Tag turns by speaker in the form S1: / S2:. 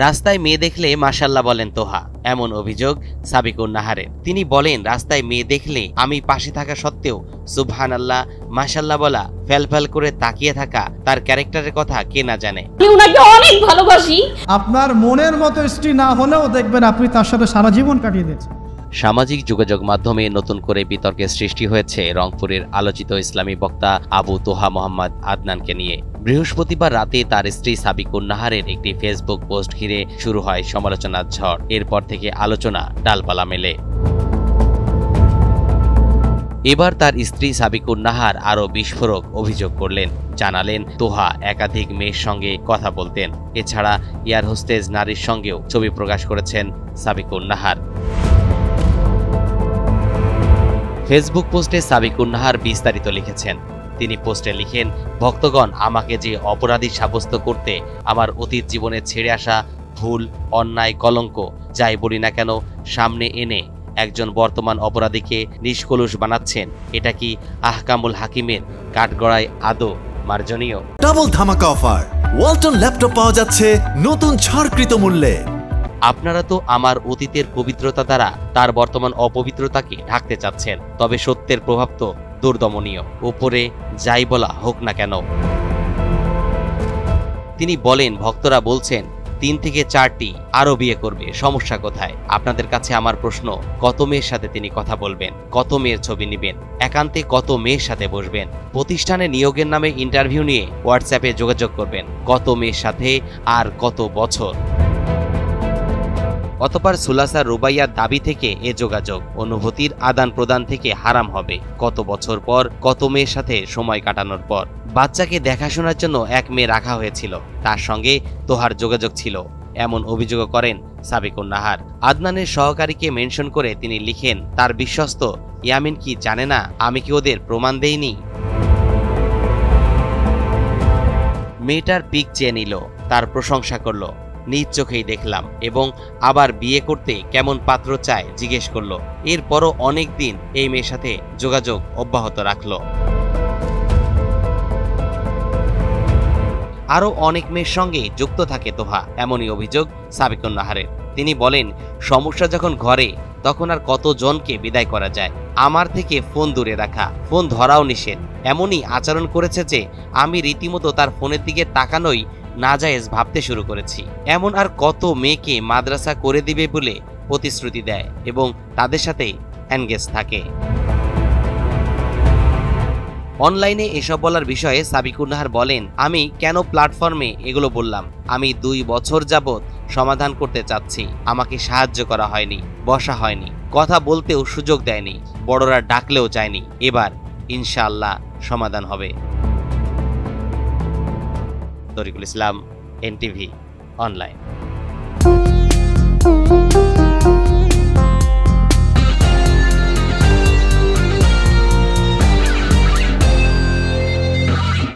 S1: রাস্তায় মেয়ে দেখলে মাশাআল্লাহ বলেন তোহা, এমন অভিযোগ সাবিকুন নাহারের। তিনি বলেন, রাস্তায় মেয়ে দেখলে আমি পাশে থাকা সত্ত্বেও সুবহানাল্লাহ মাশাআল্লাহ বলা, ফ্যালফ্যাল করে তাকিয়ে থাকা, তার ক্যারেক্টারের কথা কে না জানে।
S2: আমি উনাকে অনেক ভালোবাসি।
S3: আপনার মনের মতো স্ত্রী না হলেও দেখবেন আপনি তার সাথে সারা জীবন কাটিয়ে দিয়েছেন।
S1: সামাজিক যোগাযোগ মাধ্যমে নতুন করে বিতর্কের সৃষ্টি হয়েছে রংপুরের আলোচিত ইসলামী বক্তা আবু তোহা মোহাম্মদ আদনানকে নিয়ে। বৃহস্পতিবার রাতে তার স্ত্রী সাবিকুন নাহারের একটি ফেসবুক পোস্ট ঘিরে শুরু হয় সমালোচনার ঝড়। এরপর থেকে আলোচনা ডালপালা মেলে। এবার তার স্ত্রী সাবিকুন নাহার আরও বিস্ফোরক অভিযোগ করলেন। জানালেন, তোহা একাধিক মেয়ের সঙ্গে কথা বলতেন। এছাড়া এয়ার হোস্টেজ নারীর সঙ্গেও ছবি প্রকাশ করেছেন সাবিকুন নাহার। ফেসবুক পোস্টে সাবিকুন নাহার বিস্তারিত লিখেছেন। তিনি পোস্টে লিখেন, ভক্তগণ, আমাকে যে অপরাধী সাব্যস্ত করতে আমার অতীত জীবনে ছেড়ে আসা ভুল, অন্যায়, কলঙ্ক যাই বলি না কেন সামনে এনে একজন বর্তমান অপরাধীকে নিষ্কলুষ বানাচ্ছেন, এটা কি আহকামুল হাকিমের কাঠগড়ায় আদৌ মার্জনীয়?
S4: ডাবল ধামাকা অফার, ওয়ালটন ল্যাপটপ পাওয়া যাচ্ছে নতুন ছাড়কৃত মূল্যে।
S1: আপনারা তো আমার অতীতের পবিত্রতা দ্বারা তার বর্তমান অপবিত্রতাকে ঢাকতে চাচ্ছেন, তবে সত্যের প্রভাব তো দুর্দমনীয়, উপরে যাই বলা হোক না কেন। তিনি বলেন, ভক্তরা বলছেন 3 থেকে 4টি আরো বিয়ে করবে, সমস্যা কোথায়? আপনাদের কাছে আমার প্রশ্ন, কত মেয়ের সাথে তিনি কথা বলবেন? কত মেয়ের ছবি নেবেন? একান্তে কত মেয়ের সাথে বসবেন? প্রতিষ্ঠানে নিয়োগের নামে ইন্টারভিউ নিয়ে হোয়াটসঅ্যাপে যোগাযোগ করবেন, কত মেয়ের সাথে আর কত বছর? অতঃপর সুলাসা রুবাইয়ার দাবি থেকে এ যোগাযোগ, অনুভূতির আদান প্রদান থেকে হারাম হবে। কত বছর পর, কত মেয়ের সাথে সময় কাটানোর পর। বাচ্চাকে দেখাশোনার জন্য এক মেয়ে রাখা হয়েছিল, তার সঙ্গে তোহার যোগাযোগ ছিল, এমন অভিযোগ করেন সাবিকুন নাহার। আদনানের সহকারীকে মেনশন করে তিনি লিখেন, তার বিশ্বস্ত ইয়ামিন কি জানে না আমি কি ওদের প্রমাণ দেইনি? মেয়েটার পিক চেয়ে নিল, তার প্রশংসা করলো, নিজ চোখেই দেখলাম, এবং আবার বিয়ে করতে কেমন পাত্র চায় জিজ্ঞেস করলো। এরপরও অনেক দিন এই মেয়ের সাথে যোগাযোগ অব্যাহত রাখলো। আরও অনেক মেয়ের সঙ্গে যুক্ত থাকে তোহা, এমনই অভিযোগ সাবিকুন নাহারের। তিনি বলেন, সমস্যা যখন ঘরে, তখন আর কতজনকে বিদায় করা যায়? আমার থেকে ফোন দূরে রাখা, ফোন ধরাও নিষেধ, এমনই আচরণ করেছে যে আমি রীতিমতো তার ফোনের দিকে তাকানোই নাজায়েজ ভাবতে শুরু করেছি। এমন আর কত মেয়েকে মাদ্রাসা করে দিবে বলে প্রতিশ্রুতি দেয় এবং তাদের সাথে এনগেজ থাকে। অনলাইনে এসব বলার বিষয়ে সাবিকুন নাহার বলেন, আমি কেন প্ল্যাটফর্মে এগুলো বললাম? আমি 2 বছর যাবৎ সমাধান করতে চাচ্ছি, আমাকে সাহায্য করা হয়নি, বসা হয়নি, কথা বলতেও সুযোগ দেয়নি, বড়রা ডাকলেও যায়নি। এবার ইনশাআল্লাহ সমাধান হবে। তরিকুল ইসলাম, NTV অনলাইন।